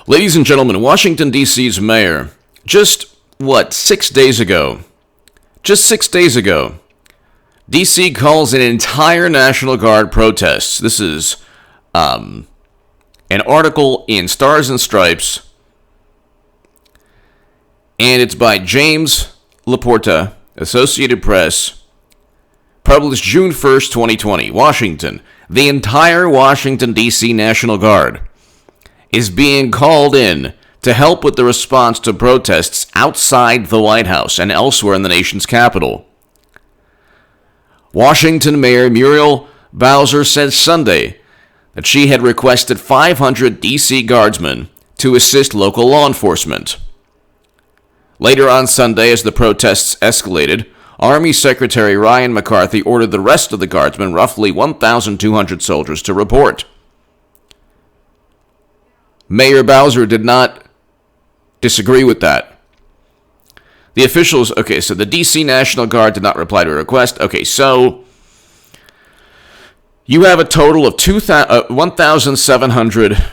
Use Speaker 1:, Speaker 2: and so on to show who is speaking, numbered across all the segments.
Speaker 1: Ladies and gentlemen, Washington, D.C.'s mayor, just 6 days ago, D.C. calls an entire National Guard protests. This is an article in Stars and Stripes, and it's by James Laporta, Associated Press, published June 1st, 2020. Washington. The entire Washington, D.C. National Guard is being called in to help with the response to protests outside the White House and elsewhere in the nation's capital. Washington Mayor Muriel Bowser said Sunday that she had requested 500 D.C. Guardsmen to assist local law enforcement. Later on Sunday, as the protests escalated, Army Secretary Ryan McCarthy ordered the rest of the Guardsmen, roughly 1,200 soldiers, to report. Mayor Bowser did not disagree with that. The officials, so the D.C. National Guard did not reply to a request. So you have a total of 1,700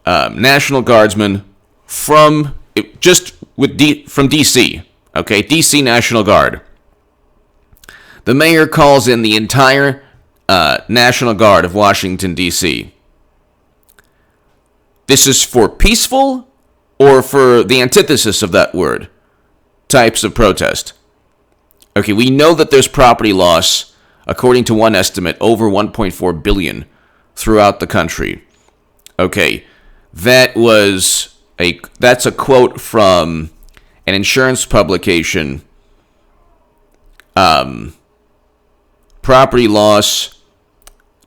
Speaker 1: National Guardsmen from D.C., D.C. National Guard. The mayor calls in the entire National Guard of Washington, D.C. This is for peaceful or for the antithesis of that word types of protest. We know that there's property loss, according to one estimate, over $1.4 billion throughout the country. That's a quote from an insurance publication. Property loss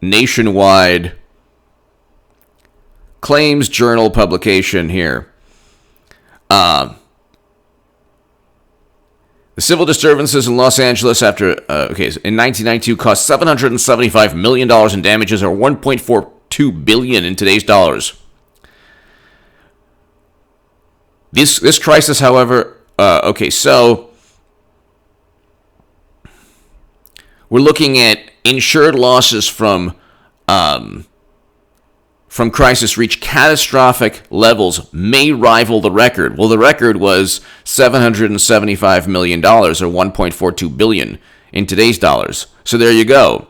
Speaker 1: nationwide. Claims Journal publication here. The civil disturbances in Los Angeles in 1992 cost $775 million in damages, or $1.42 billion in today's dollars. This crisis, however, so we're looking at insured losses from crisis reach catastrophic levels, may rival the record. Well, the record was $775 million, or $1.42 billion in today's dollars. So there you go.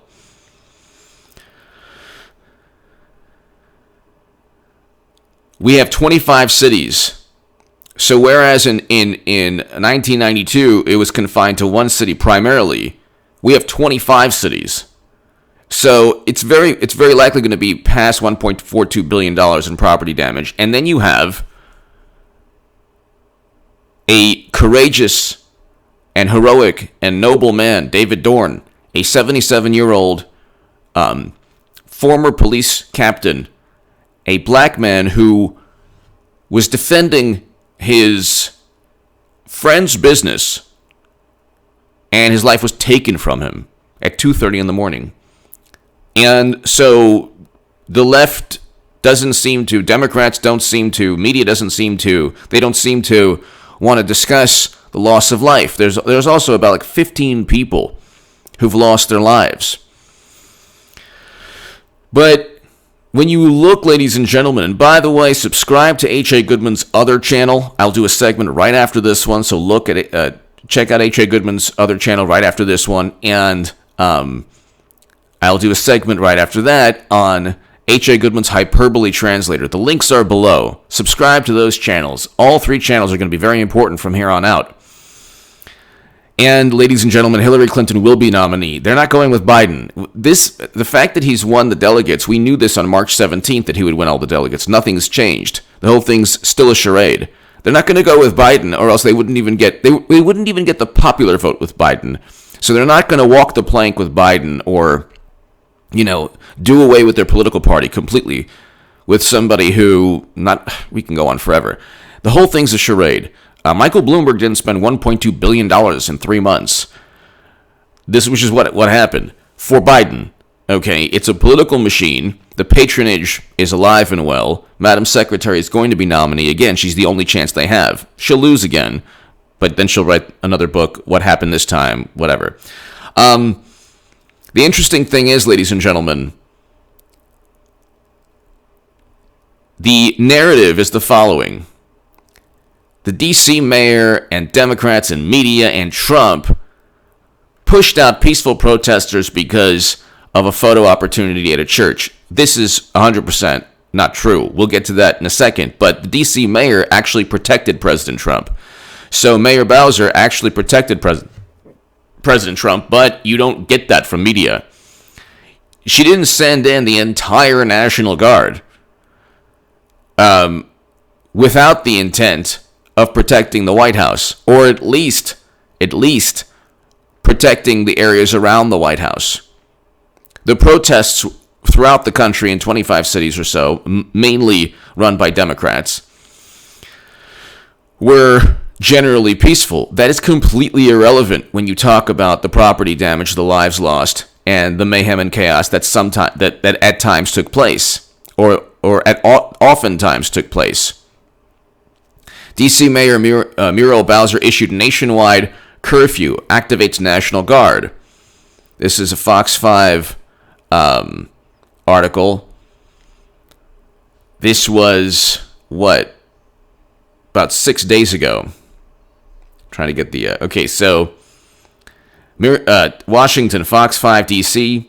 Speaker 1: We have 25 cities. So whereas in 1992 it was confined to one city primarily, we have 25 cities. So it's very likely going to be past $1.42 billion in property damage. And then you have a courageous and heroic and noble man, David Dorn, a 77-year-old former police captain, a black man who was defending his friend's business, and his life was taken from him at 2:30 in the morning. And so the left doesn't seem to, Democrats don't seem to, media doesn't seem to, they don't seem to want to discuss the loss of life. There's also about 15 people who've lost their lives. But when you look, ladies and gentlemen, and by the way, subscribe to H.A. Goodman's other channel. I'll do a segment right after this one, so look at it, check out H.A. Goodman's other channel right after this one, and I'll do a segment right after that on H.A. Goodman's Hyperbole Translator. The links are below. Subscribe to those channels. All three channels are going to be very important from here on out. And, ladies and gentlemen, Hillary Clinton will be nominee. They're not going with Biden. The fact that he's won the delegates, we knew this on March 17th that he would win all the delegates. Nothing's changed. The whole thing's still a charade. They're not going to go with Biden, or else they wouldn't even get the popular vote with Biden. So they're not going to walk the plank with Biden, or do away with their political party completely with somebody who, we can go on forever. The whole thing's a charade. Michael Bloomberg didn't spend $1.2 billion in 3 months. Which is what happened for Biden. It's a political machine. The patronage is alive and well. Madam Secretary is going to be nominee again. She's the only chance they have. She'll lose again, but then she'll write another book. What happened this time? Whatever. The interesting thing is, ladies and gentlemen, The narrative is the following. The D.C. mayor and Democrats and media and Trump pushed out peaceful protesters because of a photo opportunity at a church. This is 100% not true. We'll get to that in a second. But the D.C. mayor actually protected President Trump. So Mayor Bowser actually protected President Trump, but you don't get that from media. She didn't send in the entire National Guard without the intent of protecting the White House, or at least protecting the areas around the White House. The protests throughout the country in 25 cities or so, mainly run by Democrats, were generally peaceful. That is completely irrelevant when you talk about the property damage, the lives lost, and the mayhem and chaos that at times took place, or oftentimes took place. D.C. Mayor Muriel Bowser issued nationwide curfew, activates National Guard. This is a Fox 5 article. This was, about 6 days ago. Trying to get the... okay, so... Washington, Fox 5, D.C.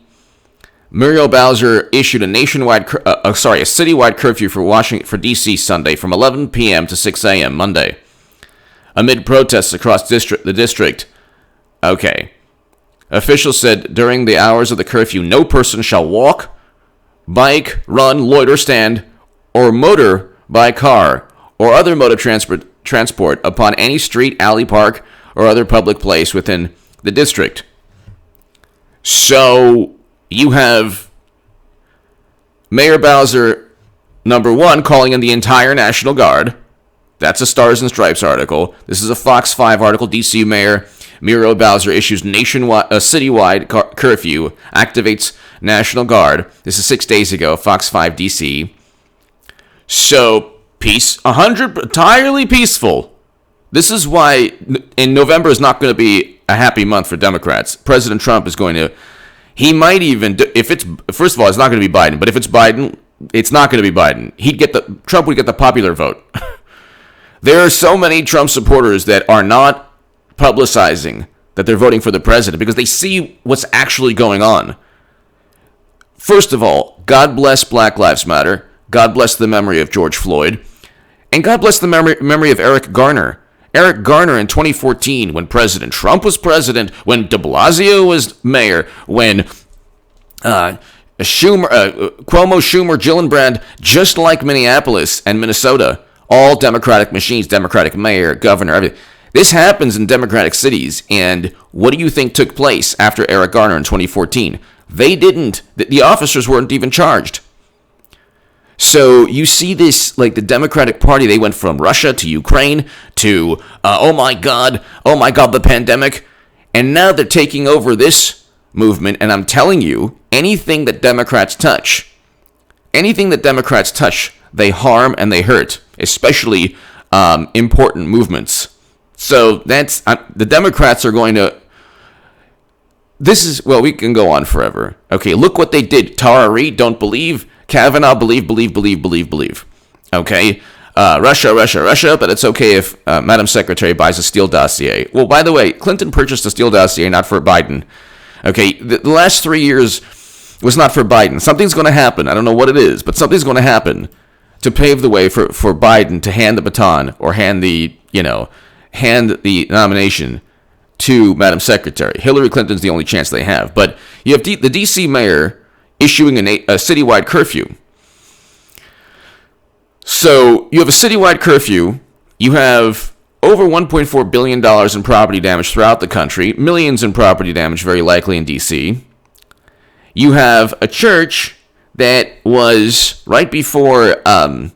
Speaker 1: Muriel Bowser issued a citywide curfew for D.C. Sunday from 11 p.m. to 6 a.m. Monday, amid protests across the district. Okay. Officials said during the hours of the curfew, no person shall walk, bike, run, loiter, stand, or motor by car or other mode of transport upon any street, alley, park, or other public place within the district. So you have Mayor Bowser, number one, calling in the entire National Guard. That's a Stars and Stripes article. This is a Fox 5 article. D.C. Mayor Muriel Bowser issues citywide curfew, activates National Guard. This is 6 days ago, Fox 5 D.C. So, peace, entirely peaceful. This is why in November is not going to be a happy month for Democrats. President Trump is going to... He might even, first of all, it's not going to be Biden, but if it's Biden, it's not going to be Biden. Trump would get the popular vote. There are so many Trump supporters that are not publicizing that they're voting for the president because they see what's actually going on. First of all, God bless Black Lives Matter. God bless the memory of George Floyd. And God bless the memory of Eric Garner. Eric Garner in 2014, when President Trump was president, when de Blasio was mayor, when Cuomo, Schumer, Gillibrand, just like Minneapolis and Minnesota, all Democratic machines, Democratic mayor, governor, everything. This happens in Democratic cities, and what do you think took place after Eric Garner in 2014? The officers weren't even charged. So you see this, like the Democratic Party, they went from Russia to Ukraine to, oh my God, the pandemic. And now they're taking over this movement. And I'm telling you, anything that Democrats touch, they harm and they hurt, especially important movements. So the Democrats are going to, we can go on forever. Okay, look what they did. Tara Reade, don't believe. Kavanaugh, believe. Okay? Russia, but it's okay if Madam Secretary buys a Steele dossier. Well, by the way, Clinton purchased a Steele dossier, not for Biden. Okay, the last 3 years was not for Biden. Something's going to happen. I don't know what it is, but something's going to happen to pave the way for Biden to hand the baton or hand the nomination to Madam Secretary. Hillary Clinton's the only chance they have. But you have the D.C. mayor issuing a citywide curfew. So you have a citywide curfew. You have over $1.4 billion in property damage throughout the country. Millions in property damage, very likely in D.C. You have a church that was right before the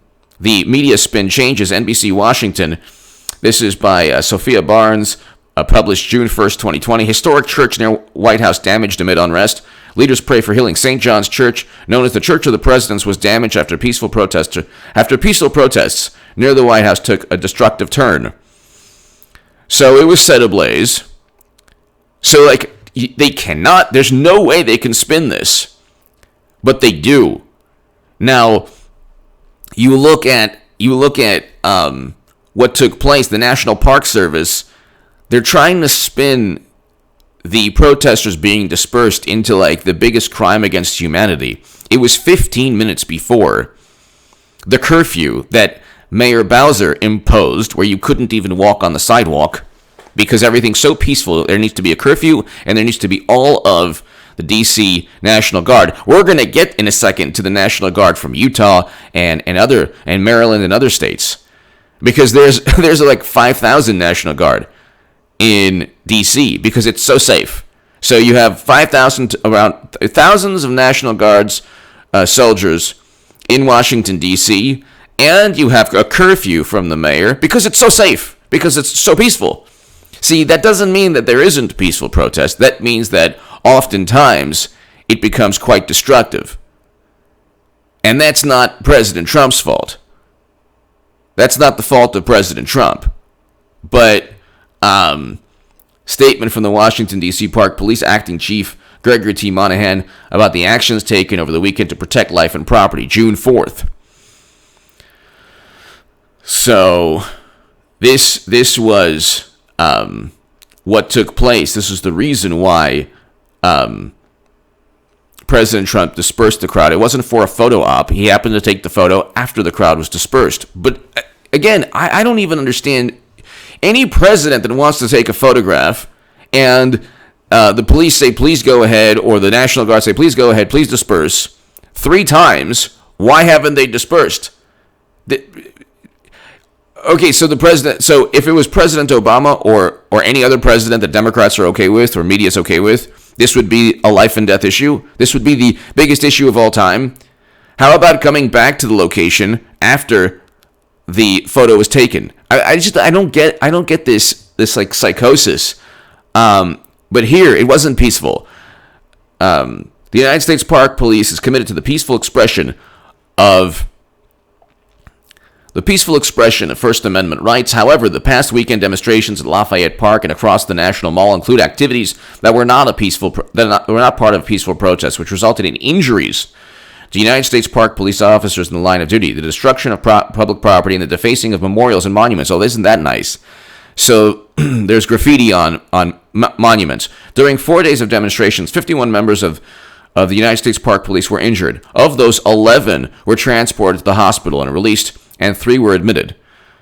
Speaker 1: media spin changes, NBC Washington. This is by Sophia Barnes, published June 1st, 2020. Historic church near White House damaged amid unrest. Leaders pray for healing. St. John's Church, known as the Church of the Presidents, was damaged after peaceful protests near the White House took a destructive turn. So it was set ablaze. So, they cannot, there's no way they can spin this. But they do. Now, you look at what took place. The National Park Service, they're trying to spin the protesters being dispersed into like the biggest crime against humanity. It was 15 minutes before the curfew that Mayor Bowser imposed, where you couldn't even walk on the sidewalk because everything's so peaceful. There needs to be a curfew, and there needs to be all of the D.C. National Guard. We're going to get in a second to the National Guard from Utah and Maryland and other states, because there's like 5,000 National Guard in D.C. because it's so safe. So you have 5,000, around thousands of National Guards soldiers in Washington, D.C., and you have a curfew from the mayor because it's so safe, because it's so peaceful. See, that doesn't mean that there isn't peaceful protest. That means that oftentimes it becomes quite destructive. And that's not President Trump's fault. That's not the fault of President Trump. But statement from the Washington, D.C. Park Police Acting Chief Gregory T. Monahan about the actions taken over the weekend to protect life and property, June 4th. So this was what took place. This is the reason why President Trump dispersed the crowd. It wasn't for a photo op. He happened to take the photo after the crowd was dispersed. But again, I don't even understand any president that wants to take a photograph and the police say, please go ahead, or the National Guard say, please go ahead, please disperse, 3 times. Why haven't they dispersed? Okay, so the president. So if it was President Obama or any other president that Democrats are okay with or media's okay with, this would be a life and death issue. This would be the biggest issue of all time. How about coming back to the location after the photo was taken? I don't get this like psychosis. But here it wasn't peaceful. The United States Park Police is committed to the peaceful expression of First Amendment rights. However, the past weekend demonstrations at Lafayette Park and across the National Mall include activities that were not part of peaceful protests, which resulted in injuries to United States Park Police officers in the line of duty, the destruction of public property, and the defacing of memorials and monuments. Oh, isn't that nice? So there's graffiti on monuments. During 4 days of demonstrations, 51 members of the United States Park Police were injured. Of those, 11 were transported to the hospital and released, and 3 were admitted.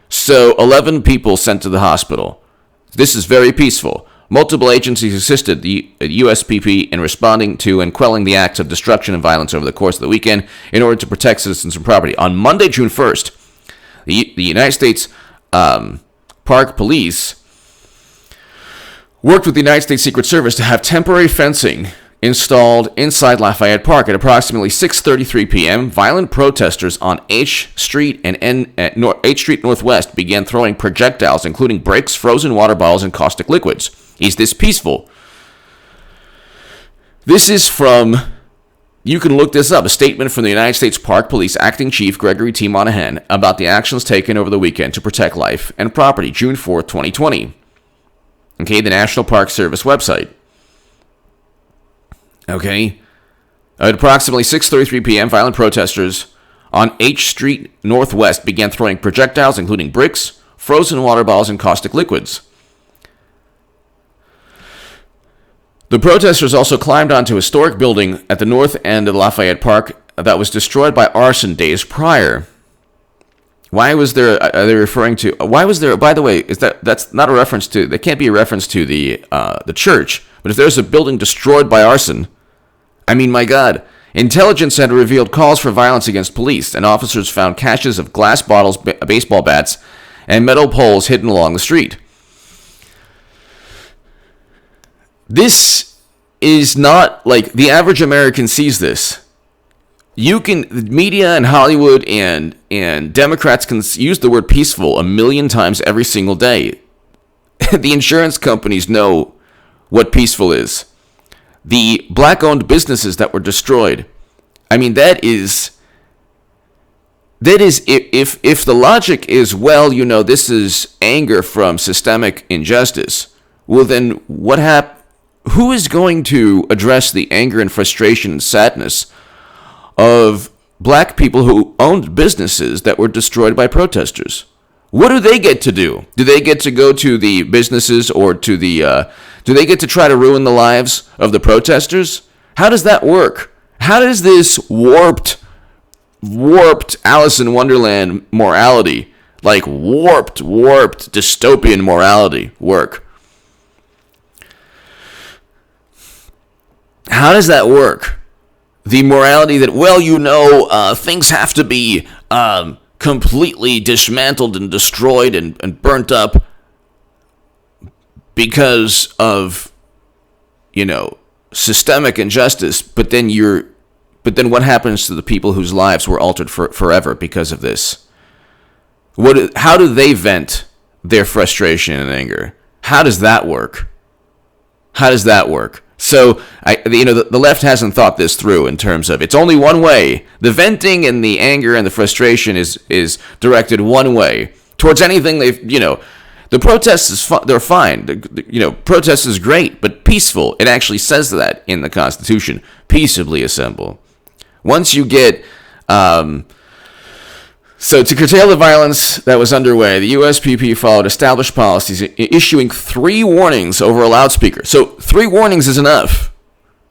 Speaker 1: So 11 people sent to the hospital. This is very peaceful. Multiple agencies assisted the USPP in responding to and quelling the acts of destruction and violence over the course of the weekend in order to protect citizens and property. On Monday, June 1st, the United States Park Police worked with the United States Secret Service to have temporary fencing installed inside Lafayette Park. At approximately 6:33 p.m., violent protesters on H Street and H Street Northwest began throwing projectiles, including bricks, frozen water bottles, and caustic liquids. Is this peaceful? This is from, you can look this up, a statement from the United States Park Police Acting Chief Gregory T. Monahan about the actions taken over the weekend to protect life and property, June 4th, 2020. Okay, the National Park Service website. Okay. At approximately 6:33 p.m., violent protesters on H Street Northwest began throwing projectiles, including bricks, frozen water bottles, and caustic liquids. The protesters also climbed onto a historic building at the north end of Lafayette Park that was destroyed by arson days prior. Why was there, are they referring to, why was there, by the way, that's not a reference to, that can't be a reference to the church, but if there's a building destroyed by arson, I mean, my God. Intelligence had revealed calls for violence against police, and officers found caches of glass bottles, baseball bats, and metal poles hidden along the street. This is not like the average American sees this. The media and Hollywood and Democrats can use the word peaceful a million times every single day. The insurance companies know what peaceful is. The black-owned businesses that were destroyed. I mean, that is if the logic is, well, this is anger from systemic injustice. Well, then who is going to address the anger and frustration and sadness of black people who owned businesses that were destroyed by protesters. What do they get to do? Do they get to go to the businesses or to the, do they get to try to ruin the lives of the protesters? How does that work? How does this warped Alice in Wonderland morality, like warped dystopian morality work? How does that work? The morality that, well, things have to be completely dismantled and destroyed and burnt up because of, systemic injustice. But then what happens to the people whose lives were altered forever because of this? How do they vent their frustration and anger? How does that work? So, the left hasn't thought this through in terms of it's only one way. The venting and the anger and the frustration is directed one way towards anything the protests they're fine. Protest is great, but peaceful. It actually says that in the Constitution. Peaceably assemble. Once you get So to curtail the violence that was underway, the USPP followed established policies, issuing 3 warnings over a loudspeaker. So 3 warnings is enough.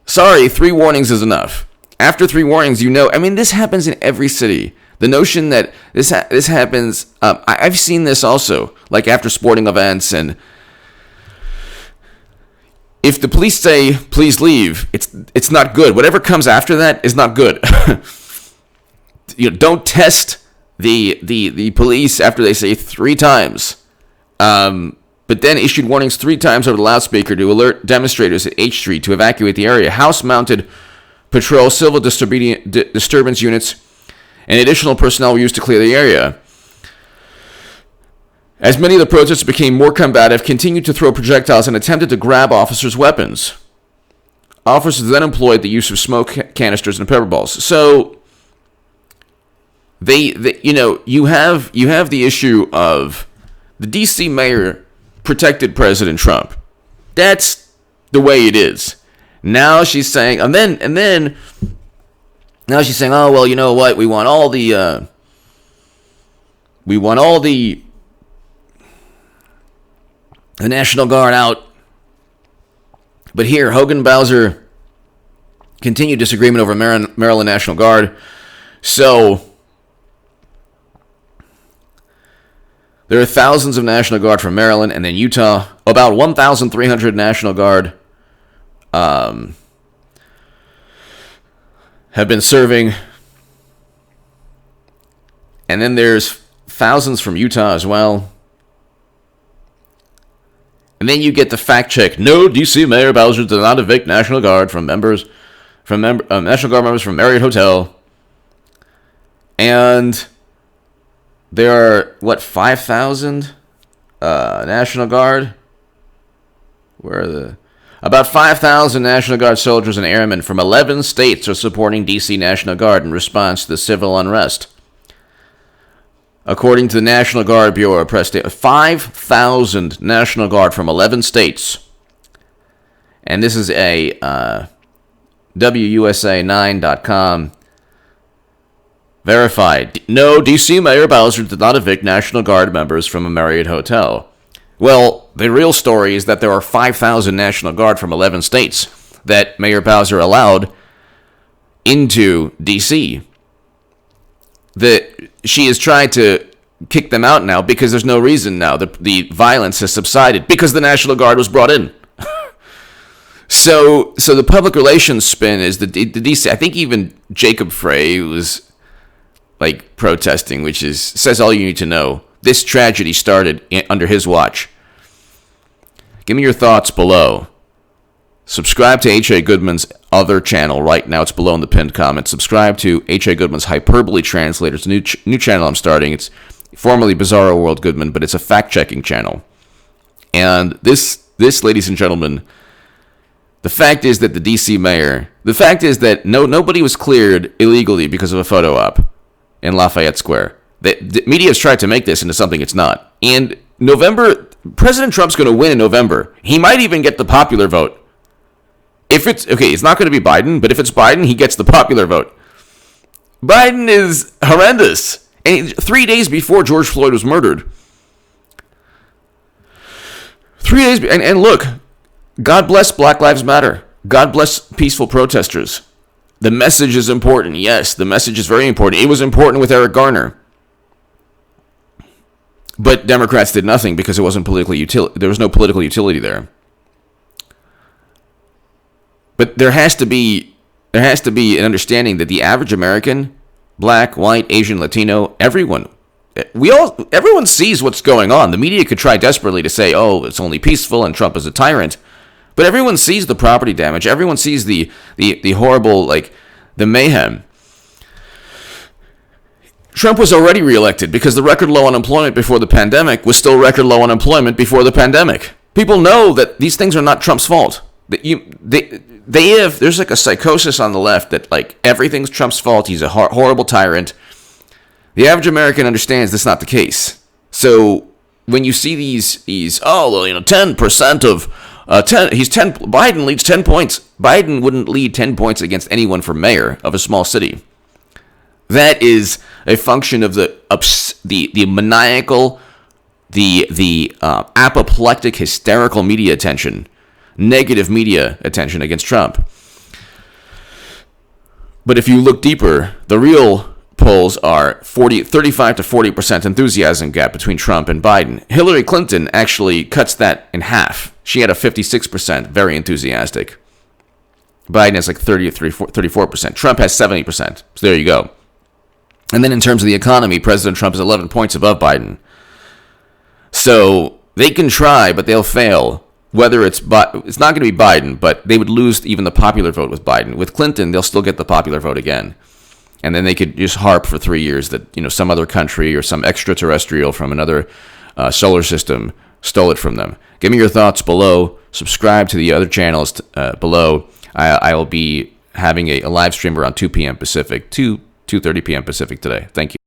Speaker 1: 3 warnings is enough. After 3 warnings, this happens in every city. The notion that this happens, I've seen this also, like after sporting events, and if the police say, please leave, it's not good. Whatever comes after that is not good. Don't test the police after they say 3 times. But then issued warnings 3 times over the loudspeaker to alert demonstrators at H Street to evacuate the area. House-mounted patrol, civil disturbance units, and additional personnel were used to clear the area. As many of the protesters became more combative, continued to throw projectiles and attempted to grab officers' weapons. Officers then employed the use of smoke canisters and pepper balls. So you have the issue of the D.C. mayor protected President Trump. That's the way it is. Now she's saying, and then now she's saying, oh well, you know what? We want all the National Guard out. But here, Hogan-Bowser continued disagreement over Maryland National Guard. So there are thousands of National Guard from Maryland, and then Utah. About 1,300 National Guard have been serving. And then there's thousands from Utah as well. And then you get the fact check. No, D.C. Mayor Bowser did not evict National Guard National Guard members from Marriott Hotel. And there are, 5,000 National Guard? About 5,000 National Guard soldiers and airmen from 11 states are supporting D.C. National Guard in response to the civil unrest. According to the National Guard Bureau of Press, 5,000 National Guard from 11 states. And this is a WUSA9.com verified. No, D.C. Mayor Bowser did not evict National Guard members from a Marriott hotel. Well, the real story is that there are 5,000 National Guard from 11 states that Mayor Bowser allowed into D.C. She has tried to kick them out now because there's no reason now. The violence has subsided because the National Guard was brought in. So the public relations spin is the DC. I think even Jacob Frey was protesting, which says all you need to know. This tragedy started under his watch. Give me your thoughts below. Subscribe to H.A. Goodman's other channel right now. It's below in the pinned comment. Subscribe to H.A. Goodman's Hyperbole Translator. It's a new channel I'm starting. It's formerly Bizarro World Goodman, but it's a fact-checking channel. And this, ladies and gentlemen, the fact is that nobody was cleared illegally because of a photo op in Lafayette Square. The media has tried to make this into something it's not. And November, President Trump's going to win in November. He might even get the popular vote. It's not going to be Biden, but if it's Biden, he gets the popular vote. Biden is horrendous. And 3 days before George Floyd was murdered. 3 days, and look, God bless Black Lives Matter. God bless peaceful protesters. The message is important. Yes, the message is very important. It was important with Eric Garner. But Democrats did nothing because it wasn't politically there was no political utility there. But there has to be an understanding that the average American, black, white, Asian, Latino, everyone sees what's going on. The media could try desperately to say, "Oh, it's only peaceful and Trump is a tyrant." But everyone sees the property damage. Everyone sees the horrible, the mayhem. Trump was already reelected because the record low unemployment before the pandemic was still record low unemployment before the pandemic. People know that these things are not Trump's fault. There's a psychosis on the left that everything's Trump's fault. He's a horrible tyrant. The average American understands that's not the case. So when you see these 10% of 10, Biden leads 10 points. Biden wouldn't lead 10 points against anyone for mayor of a small city. That is a function of the maniacal, the apoplectic, hysterical media attention, negative media attention against Trump. But if you look deeper, the real polls are 35 to 40% enthusiasm gap between Trump and Biden. Hillary Clinton actually cuts that in half. She had a 56%, very enthusiastic. Biden has 34%. Trump has 70%. So there you go. And then in terms of the economy, President Trump is 11 points above Biden. So they can try, but they'll fail. Whether it's not going to be Biden, but they would lose even the popular vote with Biden. With Clinton, they'll still get the popular vote again. And then they could just harp for 3 years that some other country or some extraterrestrial from another solar system stole it from them. Give me your thoughts below. Subscribe to the other channels below. I will be having a live stream around 2 p.m. Pacific, 2:30 p.m. Pacific today. Thank you.